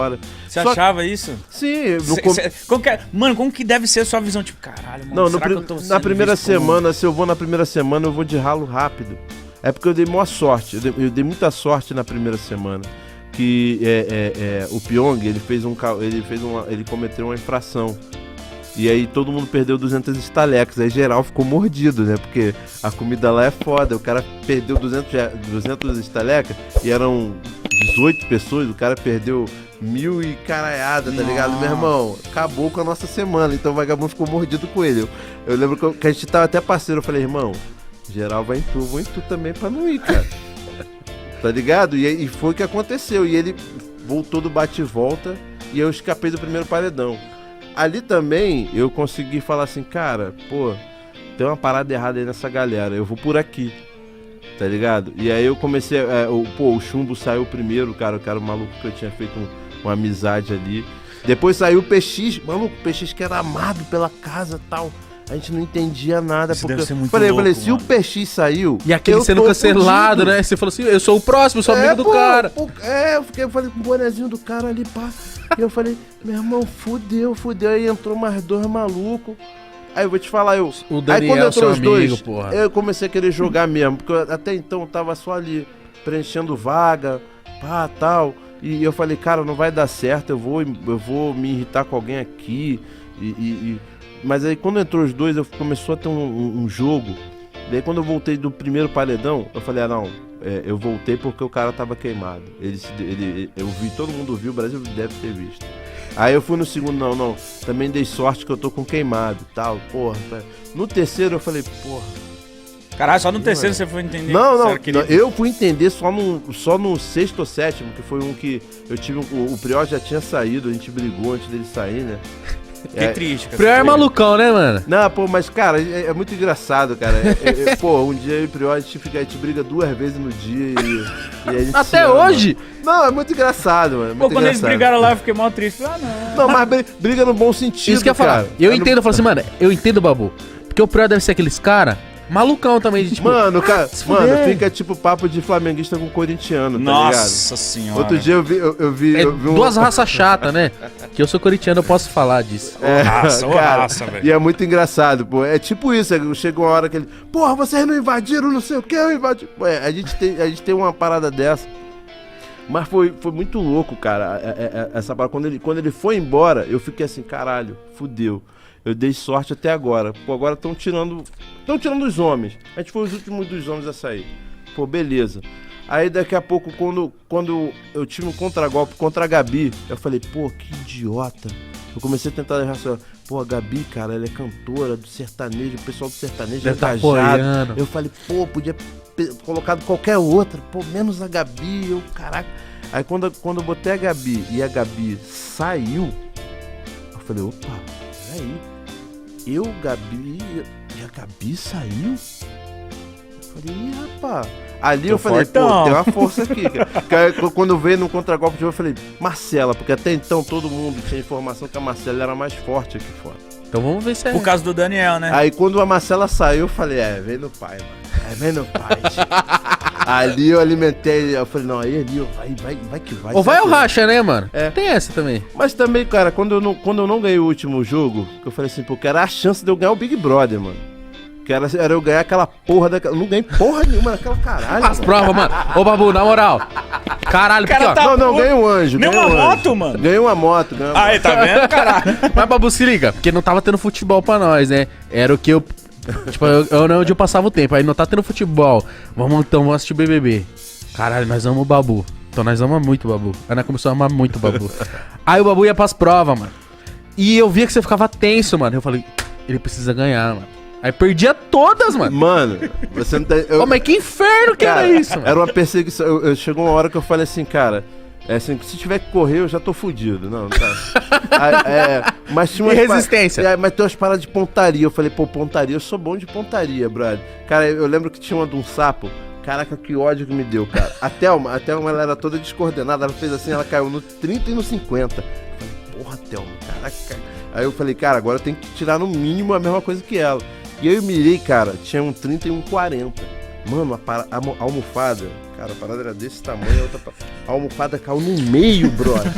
hora. Você achava isso? Sim. Mano, como que deve ser a sua visão? Tipo, caralho, mano, não, será que eu tô na primeira semana, como... se eu vou na primeira semana, eu vou de ralo rápido. É porque eu dei maior sorte. Eu dei muita sorte na primeira semana. Que o Pyong, ele cometeu uma infração. E aí todo mundo perdeu 200 estalecas. Aí geral ficou mordido, né? Porque a comida lá é foda. O cara perdeu 200 estalecas e eram 18 pessoas. O cara perdeu 1000 e caralhada, tá ligado? Meu irmão, acabou com a nossa semana. Então o vagabundo ficou mordido com ele. Eu lembro que a gente tava até parceiro. Eu falei, irmão, geral vai em tu, vou em tu também pra não ir, cara. Tá ligado? E foi o que aconteceu. E ele voltou do bate e volta e eu escapei do primeiro paredão. Ali também eu consegui falar assim, cara, pô, tem uma parada errada aí nessa galera, eu vou por aqui, tá ligado? E aí eu comecei, o Chumbo saiu primeiro, cara, o cara maluco que eu tinha feito uma amizade ali. Depois saiu o PX, maluco, o PX que era amado pela casa e tal. A gente não entendia nada. Isso porque deve ser muito falei, louco, se o PX saiu... E aquele sendo cancelado, fudido, né? Você falou assim, eu sou o próximo, sou amigo do cara. Eu falei com o bonezinho do cara ali, pá. E eu falei, meu irmão, fudeu. Aí entrou mais 2 malucos. Aí eu vou te falar, O Daniel, aí quando entrou os dois, porra. eu comecei a querer jogar mesmo. Porque até então eu tava só ali, preenchendo vaga, pá, tal. E eu falei, cara, não vai dar certo, eu vou me irritar com alguém aqui. Mas aí quando entrou os dois, começou a ter um jogo. Daí quando eu voltei do primeiro paredão, eu falei, eu voltei porque o cara tava queimado. Eu vi, todo mundo viu, o Brasil deve ter visto. Aí eu fui no segundo, também dei sorte que eu tô com queimado e tal, porra. No terceiro eu falei, porra. Caralho, só no terceiro você foi entender? Não, eu fui entender só no sexto ou sétimo, que foi um que eu tive, o Prior já tinha saído, a gente brigou antes dele sair, né? Fiquei triste, cara. Prior é malucão, né, mano? Não, pô, mas, cara, é muito engraçado, cara. Pô, um dia eu e o Prior, a gente briga 2 vezes no dia e a gente até hoje? Não, é muito engraçado, mano. Pô, quando eles brigaram lá, eu fiquei mal triste. Não, mas briga no bom sentido, isso que eu ia falar. Eu entendo, eu falo assim, mano, eu entendo, Babu. Porque o Prior deve ser aqueles cara malucão também, de, tipo... Mano, cara, fica tipo papo de flamenguista com corintiano, tá ligado? Nossa senhora. Outro dia eu vi 2 raças chatas, né? Que eu sou corintiano, eu posso falar disso. Raça, velho. E é muito engraçado, pô. É tipo isso, chegou uma hora que ele... Porra, vocês não invadiram, não sei o que, eu invadi... Pô, a gente tem uma parada dessa. Mas foi muito louco, cara, essa parada. Quando ele foi embora, eu fiquei assim, caralho, fudeu. Eu dei sorte até agora. Pô, agora estão tirando os homens. A gente foi os últimos dos homens a sair. Pô, beleza. Aí daqui a pouco, quando eu tive um contragolpe contra a Gabi, eu falei, pô, que idiota. Eu comecei a tentar raciocinar. Pô, a Gabi, cara, ela é cantora do sertanejo, o pessoal do sertanejo é engajado. Eu falei, pô, podia ter colocado qualquer outra, pô, menos a Gabi, caraca. Aí quando eu botei a Gabi e a Gabi saiu, eu falei, opa, peraí. Gabi e a Gabi saiu? Eu falei, ih, rapaz. Ali eu falei, pô, tem uma força aqui. Quando veio no contragolpe, eu falei, Marcela, porque até então todo mundo tinha informação que a Marcela era mais forte aqui fora. Então vamos ver se é. Por causa do Daniel, né? Aí quando a Marcela saiu, eu falei, vem no pai, mano. Vem no pai, Ali eu alimentei, eu falei, não, aí ali, vai que vai. Ou vai ou racha, né, mano? Tem essa também. Mas também, cara, quando eu não ganhei o último jogo, que eu falei assim, pô, que era a chance de eu ganhar o Big Brother, mano. Que era eu ganhar aquela porra daquela... Eu não ganhei porra nenhuma naquela caralho. As provas, mano. Ô, Babu, na moral. Caralho, porque, ó. Tá não, ganhei um anjo. Nem uma moto, mano? Ganhei uma moto. Aí, tá vendo, caralho? Mas, Babu, se liga. Porque não tava tendo futebol pra nós, né? Era o que eu... Tipo, eu não onde eu passava o tempo. Aí não tá tendo futebol. Vamos assistir o BBB. Caralho, nós amamos o Babu. Então nós amamos muito o Babu. Aí nós começamos a amar muito o Babu. Aí o Babu ia pras provas, mano. E eu via que você ficava tenso, mano. Eu falei, ele precisa ganhar, mano. Aí perdia todas, mano. Mano, você não tá... mas que inferno que era isso, mano. Era uma perseguição. Chegou uma hora que eu falei assim, cara... assim, se tiver que correr, eu já tô fudido. Não, tá. Mas tinha umas resistência. Mas tem umas paradas de pontaria. Eu falei, pô, pontaria, eu sou bom de pontaria, brother. Cara, eu lembro que tinha uma de um sapo. Caraca, que ódio que me deu, cara. A Thelma, ela era toda descoordenada. Ela fez assim, ela caiu no 30 e no 50. Eu falei, porra, Thelma, caraca. Aí eu falei, cara, agora eu tenho que tirar no mínimo a mesma coisa que ela. E eu mirei, cara, tinha um 30 e um 40. Mano, a almofada, cara, a parada era desse tamanho, a almofada caiu no meio, brother.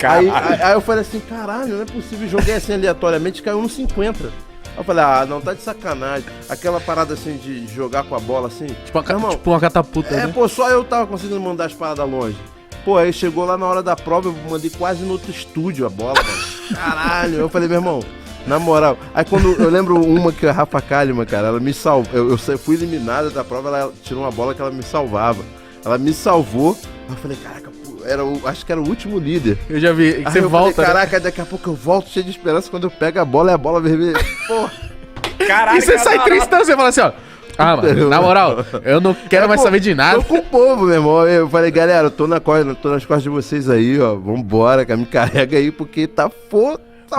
Aí eu falei assim, caralho, não é possível. Joguei assim aleatoriamente, caiu no 50. Aí eu falei, não, tá de sacanagem. Aquela parada assim de jogar com a bola assim. Tipo uma catapulta, né? Pô, só eu tava conseguindo mandar as paradas longe. Pô, aí chegou lá na hora da prova, eu mandei quase no outro estúdio a bola, mano. Caralho, eu falei, meu irmão, na moral. Aí quando eu lembro uma que a Rafa Kalimann, cara, ela me salvou. Eu fui eliminada da prova, ela tirou uma bola que ela me salvava. Ela me salvou. Aí eu falei, caraca, pô, acho que era o último líder. Eu já vi, que aí você eu volta, falei, caraca, daqui a pouco eu volto cheio de esperança. Quando eu pego a bola, é a bola vermelha. Porra. Caralho, E você sai tristão, você fala assim, ó. Mano, na moral, eu não quero mais saber de nada. Tô com o povo, meu irmão. Eu falei, galera, eu tô nas costas de vocês aí, ó. Vambora, cara, me carrega aí, porque tá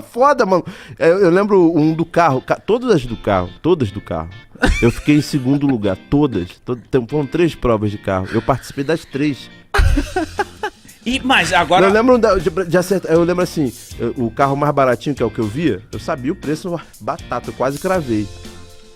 foda, mano. Eu lembro um do carro, todas do carro. Eu fiquei em segundo lugar, todas. Foram 3 provas de carro. Eu participei das 3. Mas agora... Eu lembro de acertar. Eu lembro assim, o carro mais baratinho, que é o que eu via, eu sabia o preço, batata, eu quase cravei.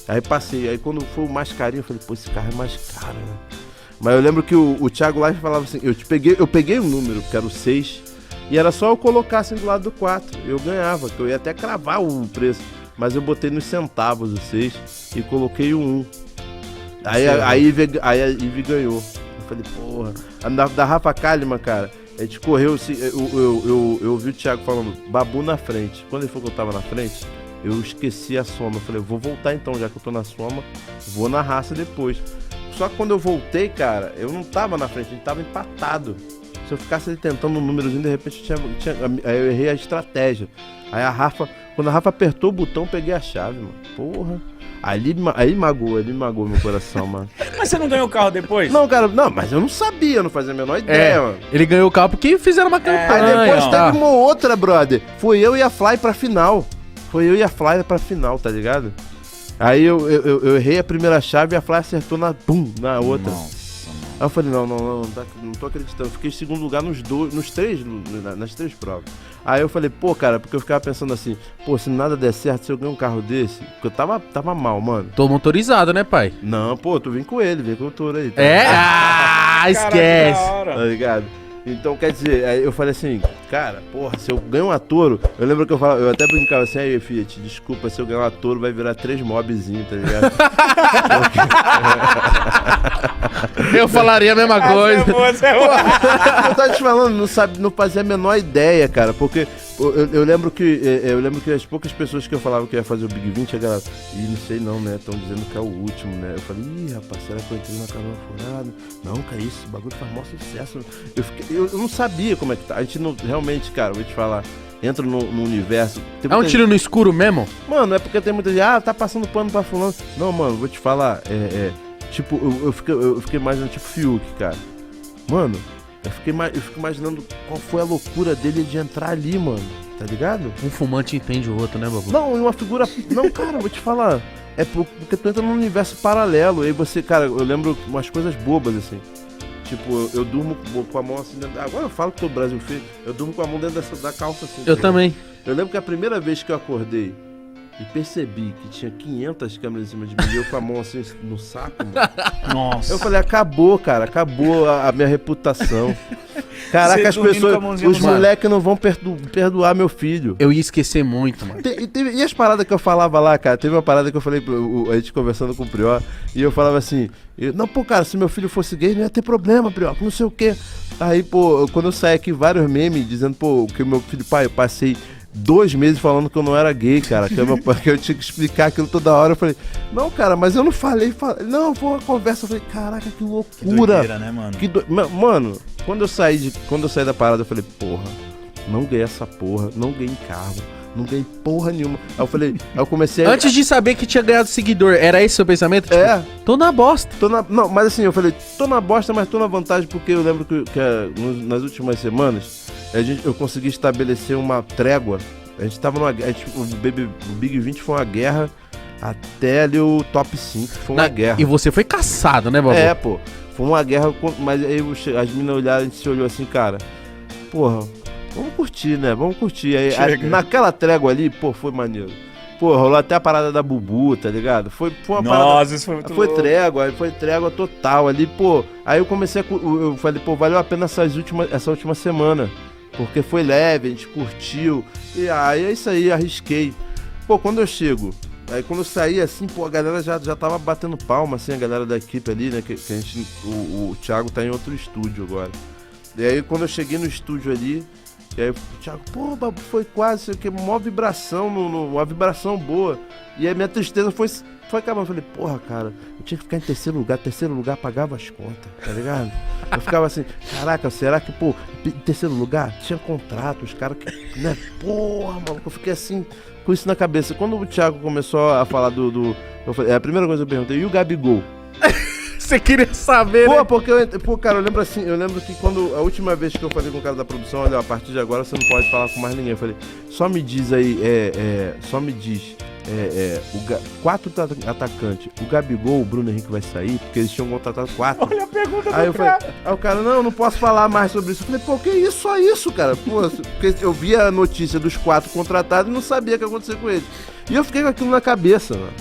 Aí passei, aí quando foi o mais carinho, eu falei, pô, esse carro é mais caro, né? Mas eu lembro que o Thiago Life falava assim, eu peguei um número, que era o 6, e era só eu colocar assim do lado do 4, eu ganhava, que eu ia até cravar o preço, mas eu botei nos centavos o 6 e coloquei o 1. Aí a Ivy ganhou. Eu falei, porra. Da Rafa Kalimann, cara, a gente correu, eu ouvi o Thiago falando, Babu na frente. Quando ele falou que eu tava na frente, eu esqueci a soma. Eu falei, vou voltar então, já que eu tô na soma, vou na raça depois. Só que quando eu voltei, cara, eu não tava na frente, a gente tava empatado. Se eu ficasse ali tentando um númerozinho, de repente aí eu errei a estratégia. Aí quando a Rafa apertou o botão, eu peguei a chave, mano. Porra. Aí magoou meu coração, mano. Mas você não ganhou o carro depois? Não, cara, mas eu não sabia, eu não fazia a menor ideia, mano. Ele ganhou o carro porque fizeram uma campanha. Aí depois ó. teve uma outra, brother. Foi eu e a Fly pra final, tá ligado? Aí eu errei a primeira chave e a Fly acertou na outra. Nossa, Aí eu falei, não tô acreditando. Eu fiquei em segundo lugar nas 3 provas. Aí eu falei, pô, cara, porque eu ficava pensando assim, pô, se nada der certo, se eu ganhar um carro desse, porque eu tava mal, mano. Tô motorizado, né, pai? Não, pô, tu vem com o touro aí. Tá? Esquece. Tá ligado? Então, quer dizer, aí eu falei assim, cara, porra, se eu ganho uma Toro, eu lembro que eu até brincava assim, aí, Fiat, desculpa, se eu ganhar uma Toro vai virar 3 mobzinhos, tá ligado? Eu falaria a mesma coisa. Eu tava te falando, não fazia a menor ideia, cara, porque eu lembro que as poucas pessoas que eu falava que ia fazer o Big 20, a galera, não sei não, né, estão dizendo que é o último, né, eu falei, rapaz, será que eu entrei na canoa furada? Não, cara, isso, o bagulho faz maior sucesso. Eu não sabia como é que tá, a gente não, realmente, cara, vou te falar, entra no universo. É um tiro no escuro mesmo? Mano, é porque tem muita gente, tá passando pano pra fulano. Não, mano, vou te falar, tipo, eu fiquei imaginando tipo Fiuk, cara. Mano, eu fico imaginando qual foi a loucura dele de entrar ali, mano. Tá ligado? Um fumante entende o outro, né, Babu? Não, uma figura... Não, cara, vou te falar. É porque tu entra num universo paralelo. E aí você, cara, eu lembro umas coisas bobas, assim. Tipo, eu durmo com a mão assim dentro... Agora eu falo que o Brasil fez. Eu durmo com a mão dentro da calça, assim. Eu também. Eu lembro que a primeira vez que eu acordei e percebi que tinha 500 câmeras em cima de mim, eu com a mão assim no saco, mano. Nossa. Eu falei, acabou, cara, acabou a minha reputação. Caraca, as pessoas, os moleques não vão perdoar meu filho. Eu ia esquecer muito, mano. E as paradas que eu falava lá, cara, teve uma parada que eu falei, a gente conversando com o Prior, e eu falava assim, não, pô, cara, se meu filho fosse gay, não ia ter problema, Prior, não sei o quê. Aí, pô, quando eu saí aqui, vários memes dizendo, pô, que o meu filho, pai, eu passei 2 meses falando que eu não era gay, cara, que eu tinha que explicar aquilo toda hora. Eu falei, não, cara, mas eu não falei. Não, foi uma conversa. Eu falei, caraca, que loucura. Doideira, né, mano? Mano, quando eu saí da parada, eu falei, porra, não ganhei essa porra, não ganhei carro, não ganhei porra nenhuma. Aí eu comecei a... Antes de saber que tinha ganhado seguidor, era esse o seu pensamento? Tipo, tô na bosta. Não, mas assim, eu falei, tô na bosta, mas tô na vantagem, porque eu lembro que nas últimas semanas, eu consegui estabelecer uma trégua. A gente tava o Big 20 foi uma guerra até ali o top 5, foi uma guerra. E você foi caçado, né, Babu? Pô, foi uma guerra, mas aí as meninas olharam, a gente se olhou assim, cara, porra, vamos curtir, né, vamos curtir. Aí, naquela trégua ali, pô, foi maneiro. Pô, rolou até a parada da Bubu, tá ligado? Foi uma parada... Nossa, isso foi muito louco. Foi trégua total ali, pô. Aí eu falei, pô, valeu a pena essa última semana. Porque foi leve, a gente curtiu. E aí é isso aí, arrisquei. Pô, quando eu chego, aí quando eu saí assim, pô, a galera já tava batendo palma, assim, a galera da equipe ali, né? Que a gente, o Thiago tá em outro estúdio agora. E aí quando eu cheguei no estúdio ali, e aí o Thiago, pô, Babu, foi quase, sei o que, uma vibração, uma vibração boa. E aí minha tristeza foi acabando. Eu falei, porra, cara, eu tinha que ficar em terceiro lugar pagava as contas, tá ligado? Eu ficava assim, caraca, será que, pô, em terceiro lugar tinha contrato, os caras que, né, porra, maluco, eu fiquei assim, com isso na cabeça. Quando o Thiago começou a falar eu falei, a primeira coisa que eu perguntei, e o Gabigol? Você queria saber, Pô, né? porque cara, eu lembro que quando a última vez que eu falei com o cara da produção, olha, a partir de agora você não pode falar com mais ninguém. Eu falei, só me diz aí, quatro atacantes, o Gabigol, o Bruno Henrique vai sair, porque eles tinham contratado 4. Olha a pergunta Aí do cara. Aí o cara, não posso falar mais sobre isso. Eu falei, pô, que isso, só isso, cara? Pô, porque eu via a notícia dos 4 contratados e não sabia o que ia acontecer com eles. E eu fiquei com aquilo na cabeça, mano.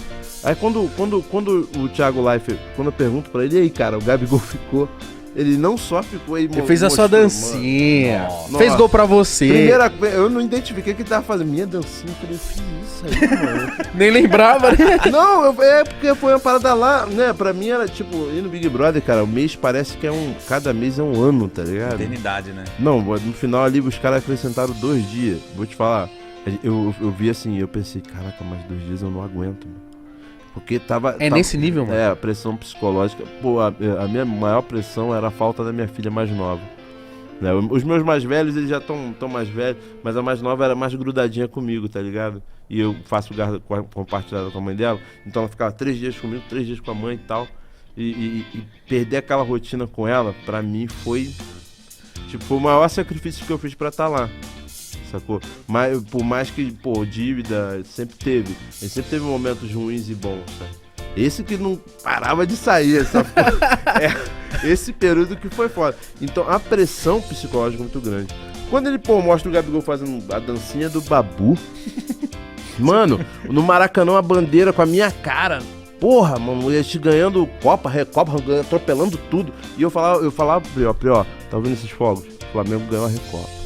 Aí quando o Thiago Life, quando eu pergunto pra ele, e aí, cara, o Gabigol ficou, ele não só ficou, Ele fez a sua dancinha. Mano. Fez gol pra você. Primeira coisa, eu não identifiquei o que ele tava fazendo. Minha dancinha, eu falei, eu fiz isso aí, mano. Nem lembrava, né? Não, é porque foi uma parada lá, né? Pra mim era tipo, ir no Big Brother, cara, o mês parece que cada mês é um ano, tá ligado? Eternidade, né? Não, no final ali os caras acrescentaram 2 dias. Vou te falar, eu vi assim, eu pensei, caraca, mais 2 dias eu não aguento, mano. Porque tava... Nesse nível, mano? É, a pressão psicológica. Pô, a minha maior pressão era a falta da minha filha mais nova. Né? Os meus mais velhos, eles já estão mais velhos, mas a mais nova era mais grudadinha comigo, tá ligado? E eu faço guarda compartilhada com a mãe dela, então ela ficava 3 dias comigo, 3 dias com a mãe e tal. E perder aquela rotina com ela, pra mim foi... Tipo, foi o maior sacrifício que eu fiz pra estar lá. Sacou? Mas, por mais que, pô, dívida sempre teve. Ele sempre teve momentos ruins e bons, sabe? Esse que não parava de sair, sabe? Esse período que foi foda. Então, a pressão psicológica é muito grande. Quando ele, pô, mostra o Gabigol fazendo a dancinha do Babu. Mano, no Maracanã, a bandeira com a minha cara. Porra, mano, ia te ganhando Copa, Recopa, atropelando tudo. E eu falava pro Prió, tá vendo esses fogos? O Flamengo ganhou a Recopa.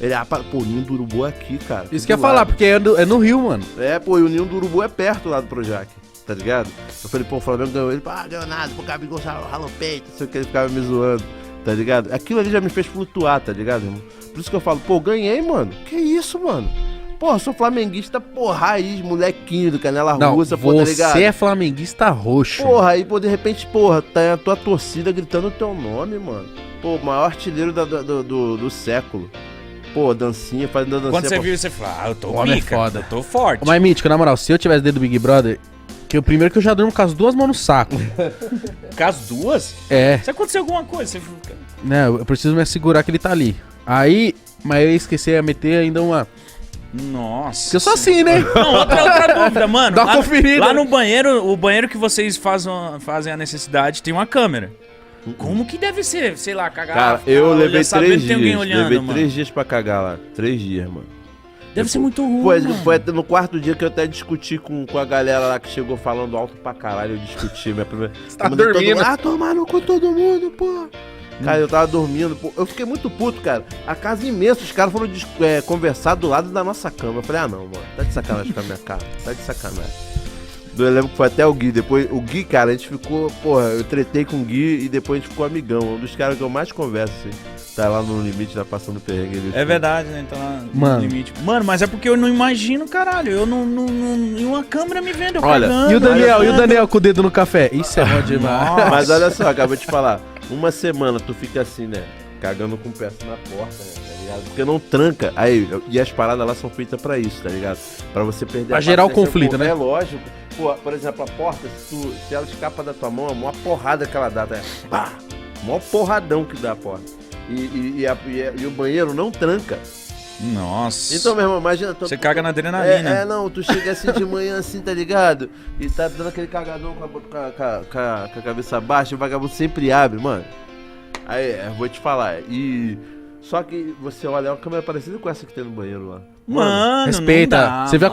Ele, pô, o Ninho do Urubu é aqui, cara. Isso que eu ia falar, porque é no Rio, mano. É, pô, e o Ninho do Urubu é perto lá do Projac, tá ligado? Eu falei, pô, o Flamengo ganhou. Ele, ganhou nada, pô, o Gabigol ralou o peito, não sei o que, ele ficava me zoando, tá ligado? Aquilo ali já me fez flutuar, tá ligado, irmão? Por isso que eu falo, pô, ganhei, mano. Que isso, mano? Pô, sou flamenguista, pô, raiz, molequinho do Canela Russa, pô, tá ligado? Você é flamenguista roxo. Porra, aí, pô, de repente, porra, tá a tua torcida gritando o teu nome, mano. Pô, maior artilheiro do século. Pô, dancinha, fazendo dancinha. Quando você viu, você falou, eu tô homem pica, é foda. eu tô forte. Mas, Mítico, na moral, se eu tivesse dentro do Big Brother, primeiro que eu já durmo com as 2 mãos no saco. Com as 2? É. Se acontecer alguma coisa, você fica... Não, eu preciso me assegurar que ele tá ali. Aí, mas eu esqueci de meter ainda uma... Nossa. Porque eu sou assim, né? Não, outra dúvida, mano. Dá uma conferida. Lá no banheiro, o banheiro que vocês fazem a necessidade tem uma câmera. Como que deve ser, sei lá, cagar? Cara, eu levei 3 dias. Olhando, levei mano. 3 dias pra cagar lá. 3 dias, mano. Deve ser muito ruim, Foi até no 4º dia que eu até discuti com a galera lá que chegou falando alto pra caralho. Eu discuti, minha primeira... Você tá dormindo. Tomaram com todo mundo, pô. Cara, eu tava dormindo, pô. Eu fiquei muito puto, cara. A casa imensa, os caras foram conversar do lado da nossa cama. Eu falei, não, mano, tá de sacanagem com a minha cara. Tá de sacanagem. Eu lembro que foi até o Gui, depois o Gui, cara, a gente ficou, porra, eu tretei com o Gui e depois a gente ficou amigão, um dos caras que eu mais converso, assim, tá lá no limite, tá passando perrengue. É verdade, né, então lá Mano. no limite. Mano, mas é porque eu não imagino, caralho, eu não e uma câmera me vendo, eu Olha, cagando, E o Daniel com o dedo no café? Isso é bom demais. Mas olha só, acabei de falar, uma semana tu fica assim, né, cagando com o pé assim na porta, né, tá ligado? Porque não tranca, aí, e as paradas lá são feitas pra isso, tá ligado? Pra você perder Pra gerar o paciência, conflito, pô, né? É lógico. Pô, por exemplo, a porta, se ela escapa da tua mão, é a maior porrada que ela dá, tá? Pá! Maior porradão que dá a porta. E o banheiro não tranca. Nossa. Então, meu irmão, imagina... Você caga na adrenalina. Não, tu chega assim de manhã assim, tá ligado? E tá dando aquele cagadão com a cabeça baixa, o vagabundo sempre abre, mano. Aí, eu vou te falar, Só que você olha, é uma câmera parecida com essa que tem no banheiro lá. Mano, Respeita. não dá, Você vê a